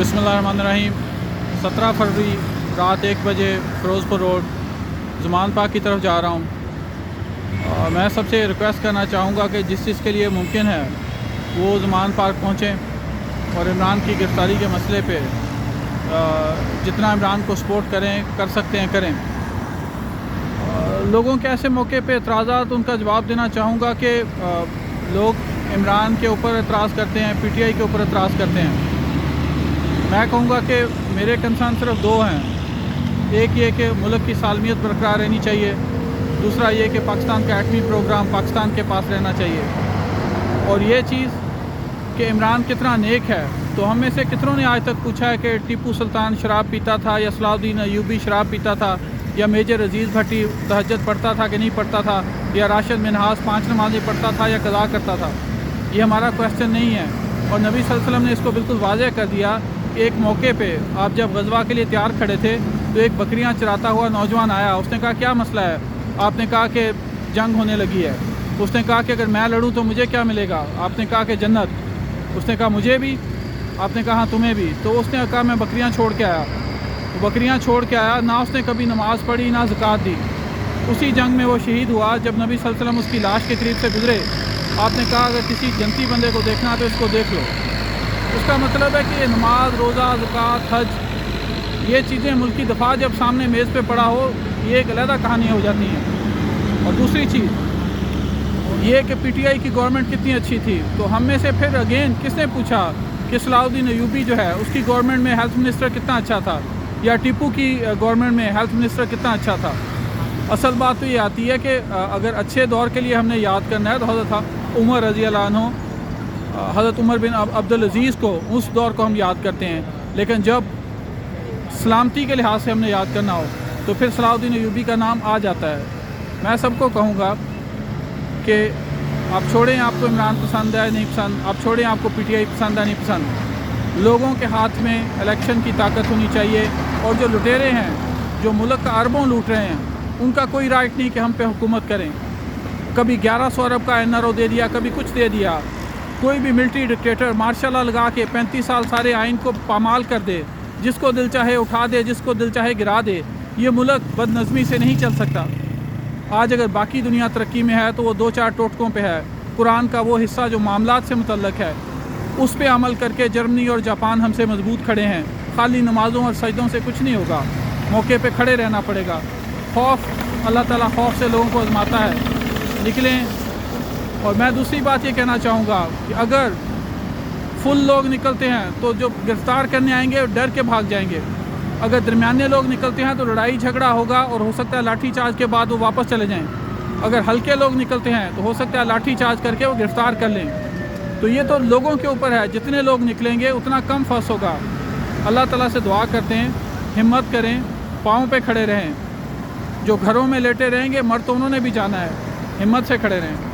बिस्मिल्लाहिर्रहमानिर्रहीम। 17 फरवरी रात 1 बजे फ़िरोज़पुर रोड ज़मान पार्क की तरफ जा रहा हूँ। मैं सबसे रिक्वेस्ट करना चाहूँगा कि जिस चीज़ के लिए मुमकिन है वो ज़मान पार्क पहुँचें और इमरान की गिरफ़्तारी के मसले पे जितना इमरान को सपोर्ट कर सकते हैं करें। लोगों के ऐसे मौके पे एतराज़ात उनका जवाब देना चाहूँगा कि लोग इमरान के ऊपर एतराज़ करते हैं, PTI के ऊपर एतराज़ करते हैं। मैं कहूँगा कि मेरे कंसर्न सिर्फ दो हैं। एक ये कि मुल्क की सालमियत बरकरार रहनी चाहिए, दूसरा ये कि पाकिस्तान का एटमी प्रोग्राम पाकिस्तान के पास रहना चाहिए। और ये चीज़ कि इमरान कितना नेक है, तो हम में से कितनों ने आज तक पूछा है कि टीपू सुल्तान शराब पीता था या सलाहुद्दीन अयूबी शराब पीता था या मेजर अजीज़ भट्टी तहज्जुद पढ़ता था कि नहीं पढ़ता था, या राशिद मिनहास 5 नमाज़ें पढ़ता था या कज़ा करता था। ये हमारा क्वेश्चन नहीं है। और नबी सल्लल्लाहु अलैहि वसल्लम ने इसको बिल्कुल वाज़ेह कर दिया। एक मौके पे आप जब गज़वा के लिए तैयार खड़े थे तो एक बकरियां चराता हुआ नौजवान आया। उसने कहा क्या मसला है? आपने कहा कि जंग होने लगी है। उसने कहा कि अगर मैं लड़ूं तो मुझे क्या मिलेगा? आपने कहा कि जन्नत। उसने कहा मुझे भी। आपने कहा हाँ तुम्हें भी। तो उसने कहा मैं बकरियां छोड़ के आया। वो बकरियां छोड़ के आया, ना उसने कभी नमाज़ पढ़ी ना ज़कात दी। उसी जंग में वो शहीद हुआ। जब नबी सल्लल्लाहु अलैहि वसल्लम उसकी लाश के करीब से गुजरे, आपने कहा अगर किसी जन्नती बंदे को देखना तो इसको देख लो। उसका मतलब है कि नमाज, रोज़ा, ज़कात, हज, ये चीज़ें मुल्की दफ़ा जब सामने मेज़ पे पड़ा हो, ये एक अलग कहानी हो जाती हैं। और दूसरी चीज़ ये कि PTI की गवर्नमेंट कितनी अच्छी थी। तो हम में से फिर अगेन किसने पूछा कि सलाहुद्दीन अयूबी जो है उसकी गवर्नमेंट में हेल्थ मिनिस्टर कितना अच्छा था, या टीपू की गवर्नमेंट में हेल्थ मिनिस्टर कितना अच्छा था। असल बात तो ये आती है कि अगर अच्छे दौर के लिए हमने याद करना है तो हज़रत उमर रज़ी अल्लाह अन्हु, हज़रत उमर बिन अब्दुल अज़ीज़ को, उस दौर को हम याद करते हैं। लेकिन जब सलामती के लिहाज से हमने याद करना हो तो फिर सलाहुद्दीन अयूबी का नाम आ जाता है। मैं सबको कहूँगा कि आप छोड़ें आपको इमरान पसंद है नहीं पसंद, आप छोड़ें आपको PTI पसंद है नहीं पसंद। लोगों के हाथ में इलेक्शन की ताकत होनी चाहिए। और जो लुटेरे हैं, जो मुल्क का अरबों लूट रहे हैं, उनका कोई राइट नहीं कि हम पे हुकूमत करें। कभी 1100 अरब का NRO दे दिया, कभी कुछ दे दिया। कोई भी मिलिट्री डिक्टेटर मार्शल लॉ लगा के 35 साल सारे आइन को पामाल कर दे, जिसको दिल चाहे उठा दे, जिसको दिल चाहे गिरा दे। ये मुल्क बदनज़मी से नहीं चल सकता। आज अगर बाकी दुनिया तरक्की में है तो वो 2-4 टोटकों पे है। कुरान का वो हिस्सा जो मामलात से मुतल्लक है उस पे अमल करके जर्मनी और जापान हमसे मजबूत खड़े हैं। खाली नमाज़ों और सजदों से कुछ नहीं होगा, मौके पे खड़े रहना पड़ेगा। खौफ, अल्लाह ताला खौफ से लोगों को आजमाता है। निकलें। और मैं दूसरी बात ये कहना चाहूँगा कि अगर फुल लोग निकलते हैं तो जो गिरफ़्तार करने आएंगे डर के भाग जाएंगे। अगर दरमियाने लोग निकलते हैं तो लड़ाई झगड़ा होगा और हो सकता है लाठी चार्ज के बाद वो वापस चले जाएं। अगर हल्के लोग निकलते हैं तो हो सकता है लाठी चार्ज करके वो गिरफ़्तार कर लें। तो ये तो लोगों के ऊपर है, जितने लोग निकलेंगे उतना कम फंस होगा। अल्लाह ताला से दुआ करते हैं, हिम्मत करें, पाँव पे खड़े रहें। जो घरों में लेटे रहेंगे मर तो उन्होंने भी जाना है, हिम्मत से खड़े रहें।